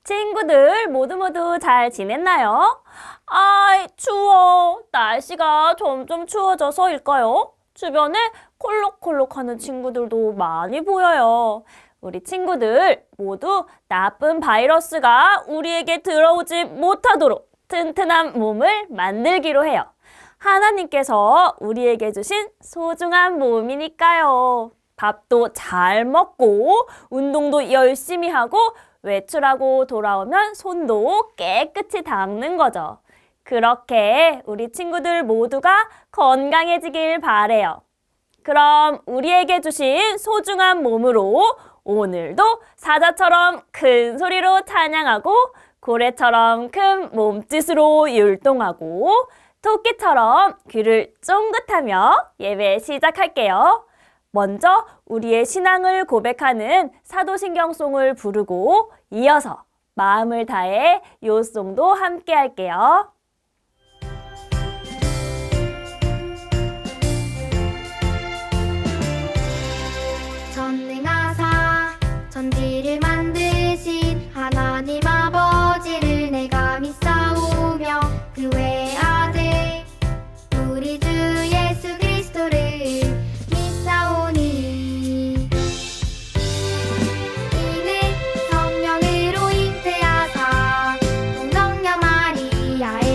친구들 모두 잘 지냈나요? 아이, 추워. 날씨가 점점 추워져서일까요? 주변에 콜록콜록하는 친구들도 많이 보여요. 우리 친구들 모두 나쁜 바이러스가 우리에게 들어오지 못하도록 튼튼한 몸을 만들기로 해요. 하나님께서 우리에게 주신 소중한 몸이니까요. 밥도 잘 먹고 운동도 열심히 하고 외출하고 돌아오면 손도 깨끗이 닦는 거죠. 그렇게 우리 친구들 모두가 건강해지길 바래요. 그럼 우리에게 주신 소중한 몸으로 오늘도 사자처럼 큰 소리로 찬양하고 고래처럼 큰 몸짓으로 율동하고 토끼처럼 귀를 쫑긋하며 예배 시작할게요. 먼저 우리의 신앙을 고백하는 사도신경송을 부르고 이어서 마음을 다해 요송도 함께 할게요. 전능하사 천지를 만드신 하나님 아버지를 내가 믿사오며 그 외아들 우리 주 예수 그리스도를 믿사오니 이는 성령으로 잉태하사 동정녀 마리아의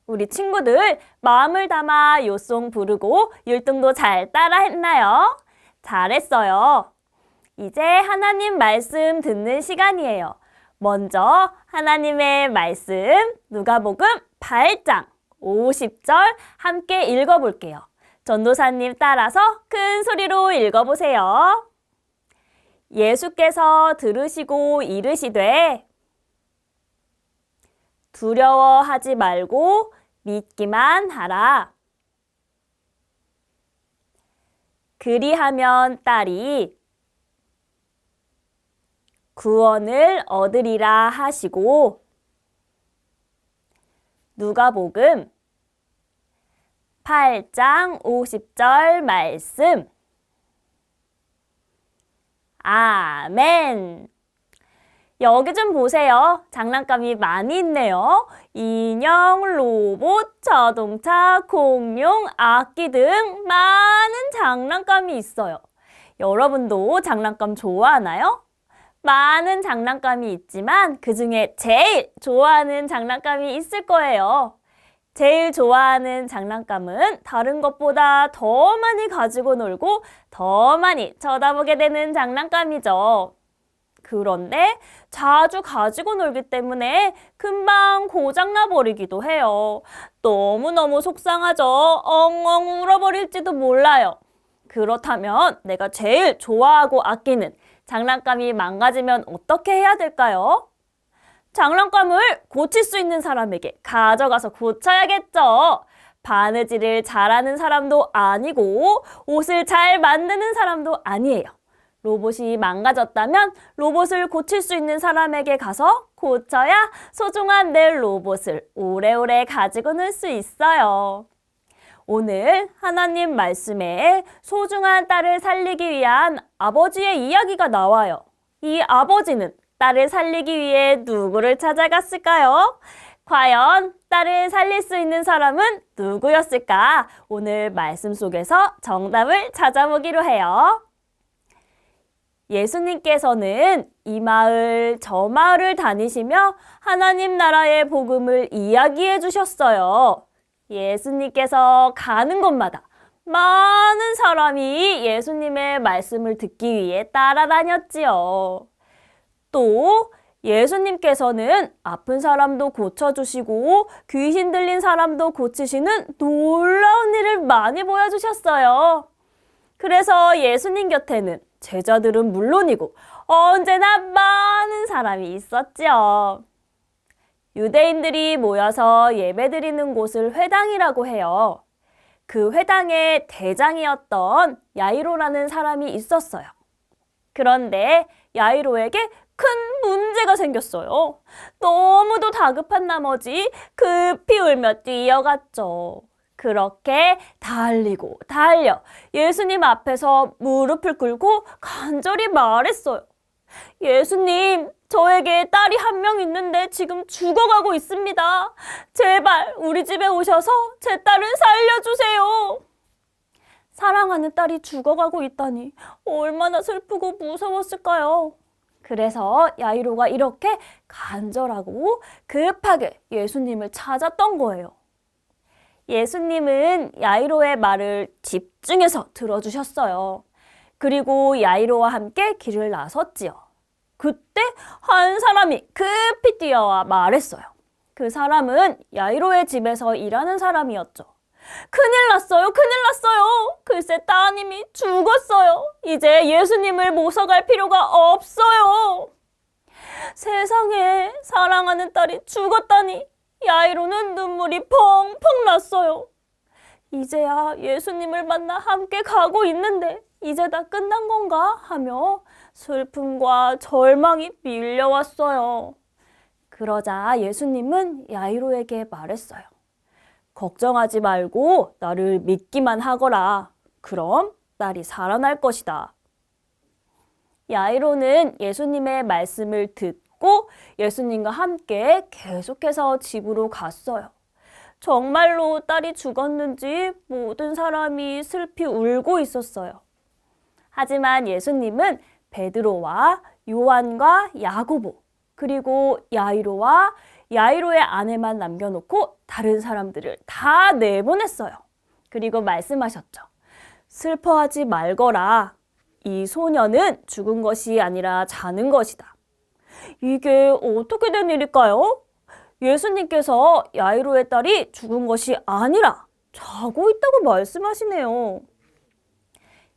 우리 친구들 마음을 담아 요송 부르고 율동도 잘 따라 했나요? 잘했어요. 이제 하나님 말씀 듣는 시간이에요. 먼저 하나님의 말씀 누가복음 8장 50절 함께 읽어볼게요. 전도사님 따라서 큰 소리로 읽어보세요. 예수께서 들으시고 이르시되 두려워하지 말고 믿기만 하라. 그리하면 딸이 구원을 얻으리라 하시고 누가복음 8장 50절 말씀. 아멘. 여기 좀 보세요. 장난감이 많이 있네요. 인형, 로봇, 자동차, 공룡, 악기 등 많은 장난감이 있어요. 여러분도 장난감 좋아하나요? 많은 장난감이 있지만 그중에 제일 좋아하는 장난감이 있을 거예요. 제일 좋아하는 장난감은 다른 것보다 더 많이 가지고 놀고 더 많이 쳐다보게 되는 장난감이죠. 그런데 자주 가지고 놀기 때문에 금방 고장나 버리기도 해요. 너무너무 속상하죠. 엉엉 울어버릴지도 몰라요. 그렇다면 내가 제일 좋아하고 아끼는 장난감이 망가지면 어떻게 해야 될까요? 장난감을 고칠 수 있는 사람에게 가져가서 고쳐야겠죠. 바느질을 잘하는 사람도 아니고 옷을 잘 만드는 사람도 아니에요. 로봇이 망가졌다면 로봇을 고칠 수 있는 사람에게 가서 고쳐야 소중한 내 로봇을 오래오래 가지고 놀 수 있어요. 오늘 하나님 말씀에 소중한 딸을 살리기 위한 아버지의 이야기가 나와요. 이 아버지는 딸을 살리기 위해 누구를 찾아갔을까요? 과연 딸을 살릴 수 있는 사람은 누구였을까? 오늘 말씀 속에서 정답을 찾아보기로 해요. 예수님께서는 이 마을 저 마을을 다니시며 하나님 나라의 복음을 이야기해 주셨어요. 예수님께서 가는 곳마다 많은 사람이 예수님의 말씀을 듣기 위해 따라다녔지요. 또 예수님께서는 아픈 사람도 고쳐주시고 귀신 들린 사람도 고치시는 놀라운 일을 많이 보여주셨어요. 그래서 예수님 곁에는 제자들은 물론이고 언제나 많은 사람이 있었지요. 유대인들이 모여서 예배드리는 곳을 회당이라고 해요. 그 회당의 대장이었던 야이로라는 사람이 있었어요. 그런데 야이로에게 큰 문제가 생겼어요. 너무도 다급한 나머지 급히 울며 뛰어갔죠. 그렇게 달리고 달려 예수님 앞에서 무릎을 꿇고 간절히 말했어요. 예수님, 저에게 딸이 한 명 있는데 지금 죽어가고 있습니다. 제발 우리 집에 오셔서 제 딸을 살려주세요. 사랑하는 딸이 죽어가고 있다니 얼마나 슬프고 무서웠을까요? 그래서 야이로가 이렇게 간절하고 급하게 예수님을 찾았던 거예요. 예수님은 야이로의 말을 집중해서 들어주셨어요. 그리고 야이로와 함께 길을 나섰지요. 그때 한 사람이 급히 뛰어와 말했어요. 그 사람은 야이로의 집에서 일하는 사람이었죠. 큰일 났어요. 큰일 났어요. 글쎄 따님이 죽었어요. 이제 예수님을 모셔갈 필요가 없어요. 세상에 사랑하는 딸이 죽었다니 야이로는 눈물이 펑펑 났어요. 이제야 예수님을 만나 함께 가고 있는데 이제 다 끝난 건가 하며 슬픔과 절망이 밀려왔어요. 그러자 예수님은 야이로에게 말했어요. 걱정하지 말고 나를 믿기만 하거라. 그럼 딸이 살아날 것이다. 야이로는 예수님의 말씀을 듣고 예수님과 함께 계속해서 집으로 갔어요. 정말로 딸이 죽었는지 모든 사람이 슬피 울고 있었어요. 하지만 예수님은 베드로와 요한과 야고보 그리고 야이로와 야이로의 아내만 남겨놓고 다른 사람들을 다 내보냈어요. 그리고 말씀하셨죠. 슬퍼하지 말거라. 이 소녀는 죽은 것이 아니라 자는 것이다. 이게 어떻게 된 일일까요? 예수님께서 야이로의 딸이 죽은 것이 아니라 자고 있다고 말씀하시네요.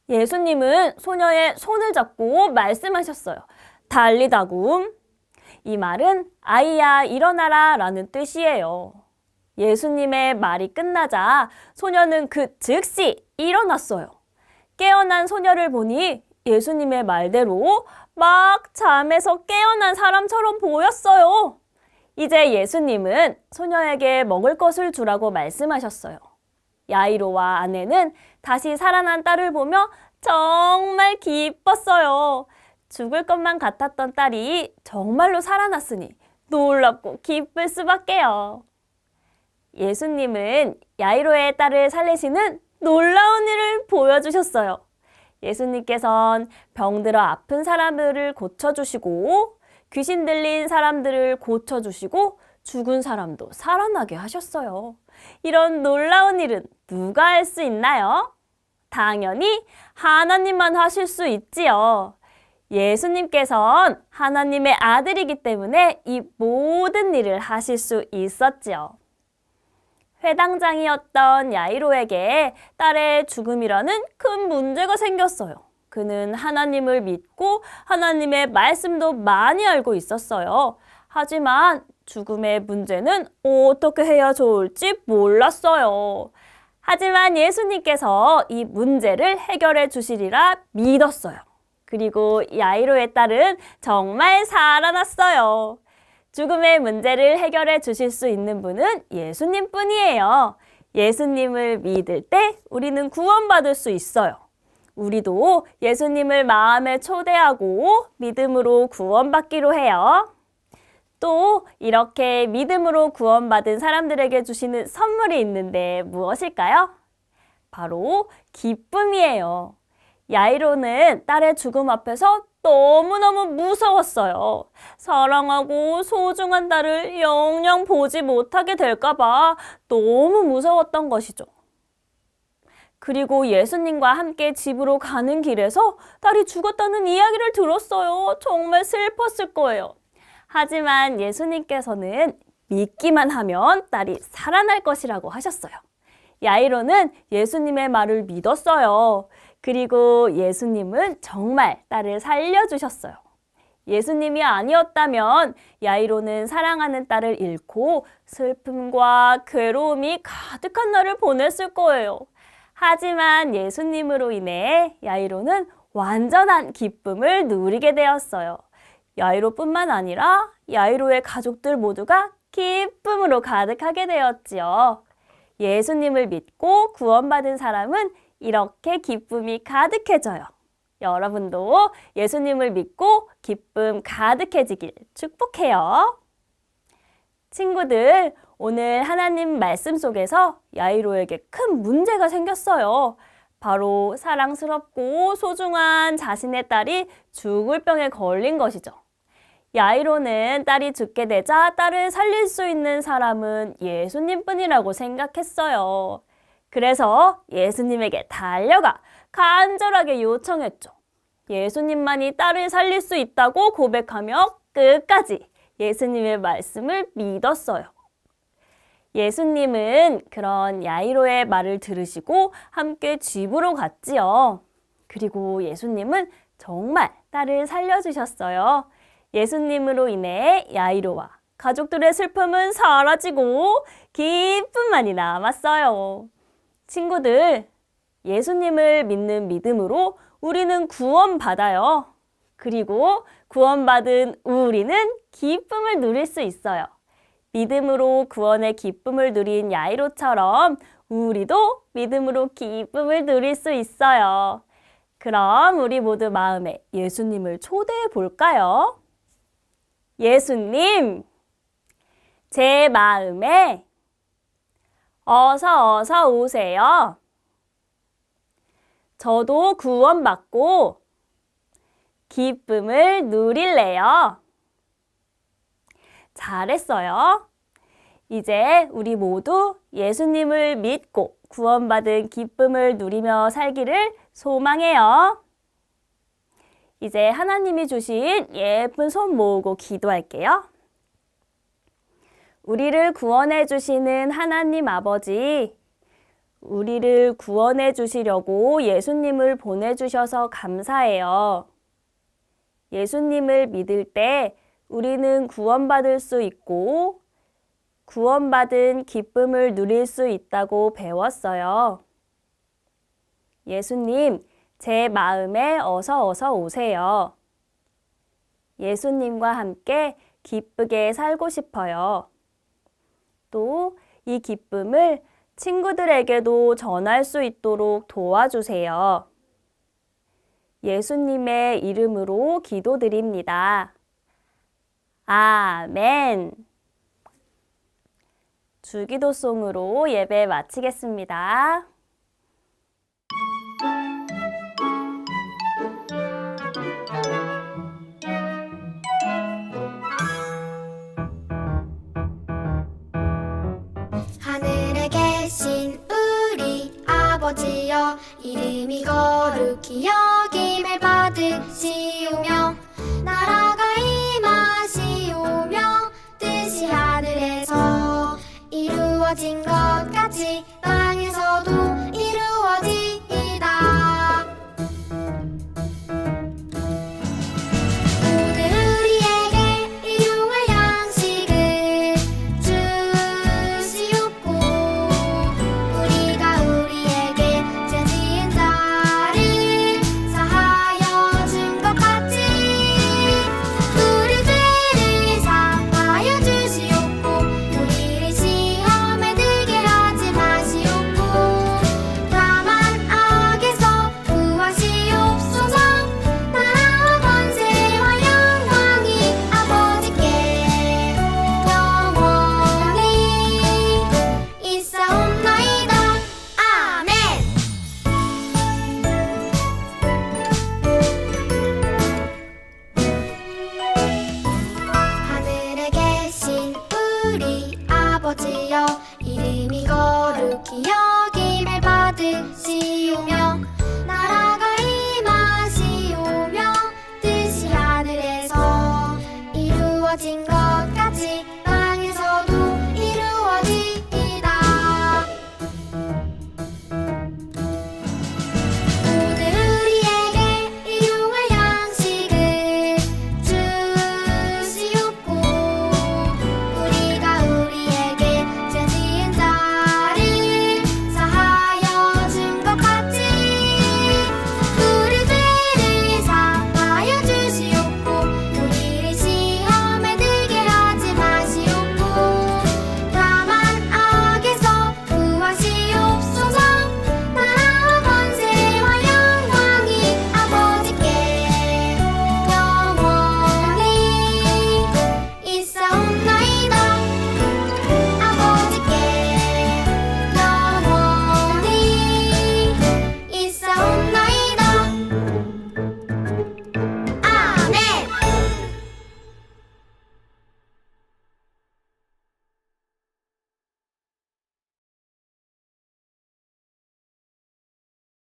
예수님은 소녀의 손을 잡고 말씀하셨어요. 달리다굼. 이 말은 아이야 일어나라 라는 뜻이에요. 예수님의 말이 끝나자 소녀는 그 즉시 일어났어요. 깨어난 소녀를 보니 예수님의 말대로 막 잠에서 깨어난 사람처럼 보였어요. 이제 예수님은 소녀에게 먹을 것을 주라고 말씀하셨어요. 야이로와 아내는 다시 살아난 딸을 보며 정말 기뻤어요. 죽을 것만 같았던 딸이 정말로 살아났으니 놀랍고 기쁠 수밖에요. 예수님은 야이로의 딸을 살리시는 놀라운 일을 보여주셨어요. 예수님께서는 병들어 아픈 사람들을 고쳐주시고 귀신 들린 사람들을 고쳐주시고 죽은 사람도 살아나게 하셨어요. 이런 놀라운 일은 누가 할 수 있나요? 당연히 하나님만 하실 수 있지요. 예수님께서는 하나님의 아들이기 때문에 이 모든 일을 하실 수 있었지요. 회당장이었던 야이로에게 딸의 죽음이라는 큰 문제가 생겼어요. 그는 하나님을 믿고 하나님의 말씀도 많이 알고 있었어요. 하지만 죽음의 문제는 어떻게 해야 좋을지 몰랐어요. 하지만 예수님께서 이 문제를 해결해 주시리라 믿었어요. 그리고 야이로의 딸은 정말 살아났어요. 죽음의 문제를 해결해 주실 수 있는 분은 예수님 뿐이에요. 예수님을 믿을 때 우리는 구원받을 수 있어요. 우리도 예수님을 마음에 초대하고 믿음으로 구원받기로 해요. 또 이렇게 믿음으로 구원받은 사람들에게 주시는 선물이 있는데 무엇일까요? 바로 기쁨이에요. 야이로는 딸의 죽음 앞에서 너무너무 무서웠어요. 사랑하고 소중한 딸을 영영 보지 못하게 될까봐 너무 무서웠던 것이죠. 그리고 예수님과 함께 집으로 가는 길에서 딸이 죽었다는 이야기를 들었어요. 정말 슬펐을 거예요. 하지만 예수님께서는 믿기만 하면 딸이 살아날 것이라고 하셨어요. 야이로는 예수님의 말을 믿었어요. 그리고 예수님은 정말 딸을 살려주셨어요. 예수님이 아니었다면 야이로는 사랑하는 딸을 잃고 슬픔과 괴로움이 가득한 날을 보냈을 거예요. 하지만 예수님으로 인해 야이로는 완전한 기쁨을 누리게 되었어요. 야이로뿐만 아니라 야이로의 가족들 모두가 기쁨으로 가득하게 되었지요. 예수님을 믿고 구원받은 사람은 이렇게 기쁨이 가득해져요. 여러분도 예수님을 믿고 기쁨 가득해지길 축복해요. 친구들, 오늘 하나님 말씀 속에서 야이로에게 큰 문제가 생겼어요. 바로 사랑스럽고 소중한 자신의 딸이 죽을 병에 걸린 것이죠. 야이로는 딸이 죽게 되자 딸을 살릴 수 있는 사람은 예수님뿐이라고 생각했어요. 그래서 예수님에게 달려가 간절하게 요청했죠. 예수님만이 딸을 살릴 수 있다고 고백하며 끝까지 예수님의 말씀을 믿었어요. 예수님은 그런 야이로의 말을 들으시고 함께 집으로 갔지요. 그리고 예수님은 정말 딸을 살려주셨어요. 예수님으로 인해 야이로와 가족들의 슬픔은 사라지고 기쁨만이 남았어요. 친구들, 예수님을 믿는 믿음으로 우리는 구원받아요. 그리고 구원받은 우리는 기쁨을 누릴 수 있어요. 믿음으로 구원의 기쁨을 누린 야이로처럼 우리도 믿음으로 기쁨을 누릴 수 있어요. 그럼 우리 모두 마음에 예수님을 초대해 볼까요? 예수님, 제 마음에 어서 오세요. 저도 구원받고 기쁨을 누릴래요. 잘했어요. 이제 우리 모두 예수님을 믿고 구원받은 기쁨을 누리며 살기를 소망해요. 이제 하나님이 주신 예쁜 손 모으고 기도할게요. 우리를 구원해 주시는 하나님 아버지, 우리를 구원해 주시려고 예수님을 보내주셔서 감사해요. 예수님을 믿을 때 우리는 구원받을 수 있고 구원받은 기쁨을 누릴 수 있다고 배웠어요. 예수님, 제 마음에 어서 오세요. 예수님과 함께 기쁘게 살고 싶어요. 또 이 기쁨을 친구들에게도 전할 수 있도록 도와주세요. 예수님의 이름으로 기도드립니다. 아멘. 주기도송으로 예배 마치겠습니다. 하늘에 계신 우리 아버지여 이름이 거룩히 여김을 받으시오며 나라가 임하시오며 뜻이 하늘에서 이루어진 것 같이 땅에서도 이루어지이다. 오늘 우리에게 일용할 양식을 주시옵고 우리가 우리에게 죄 지은 자를 사하여 준 것 같이 우리 죄를 사하여 주시옵고 우리를 시험에 들게 하지 마시옵고 다만 악에서 구하시옵소서. 나라와 권세와 영광이 아버지께 영원히 있사옵나이다. 아멘. 하늘에 계신 우리 아버지여 이름이 거룩히 여김을 받으시오며 나라가 임하시오며 뜻이 하늘에서 이루어진 것